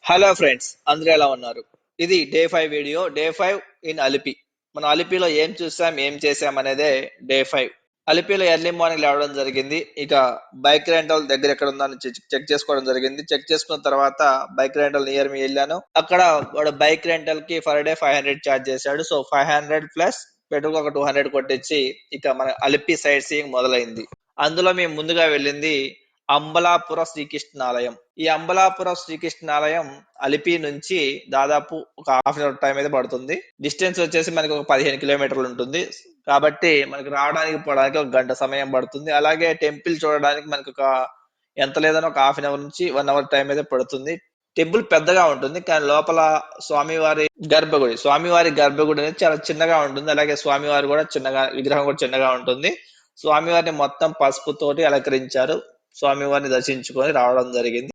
Hello friends, అందరూ ఎలా ఉన్నారు? ఇది day 5 video. Day 5 in Alleppey. మనం అలిపిలో ఏం చూసాం, ఏం చేసాం అనేదే డే 5. అలిపిలో ఎర్లీ మార్నింగ్ లేవడం జరిగింది. ఇక బైక్ రెంటల్ దగ్గర ఎక్కడ ఉందని చెక్ చేసుకోవడం జరిగింది. చెక్ చేసుకున్న తర్వాత బైక్ రెంటల్ నియర్ మీ వెళ్ళాను. అక్కడ వాడు బైక్ రెంటల్ కి ఫర్ డే 500 ఛార్జ్ చేశాడు. సో 500 ప్లస్ పెట్రోల్ ఒక 200 కొట్టించి ఇక మన అలిపి సైట్ సీయింగ్ మొదలైంది. అందులో మేము ముందుగా వెళ్ళింది అంబలాపుర శ్రీకృష్ణాలయం. ఈ అంబలాపుర శ్రీకృష్ణాలయం అలిపి నుంచి దాదాపు ఒక హాఫ్ అన్ అవర్ టైం అయితే పడుతుంది. డిస్టెన్స్ వచ్చేసి మనకి ఒక 15 కిలోమీటర్లు ఉంటుంది. కాబట్టి మనకి రావడానికి పోవడానికి ఒక గంట సమయం పడుతుంది. అలాగే టెంపుల్ చూడడానికి మనకి ఒక ఎంత లేదని ఒక హాఫ్ అన్ అవర్ నుంచి 1 అవర్ టైం అయితే పడుతుంది. టెంపుల్ పెద్దగా ఉంటుంది, కానీ లోపల స్వామివారి గర్భగుడి అనేది చాలా చిన్నగా ఉంటుంది. అలాగే స్వామివారి కూడా చిన్నగా, విగ్రహం కూడా చిన్నగా ఉంటుంది. స్వామివారిని మొత్తం పసుపు తోటి అలంకరించారు. స్వామివారిని దర్శించుకొని రావడం జరిగింది.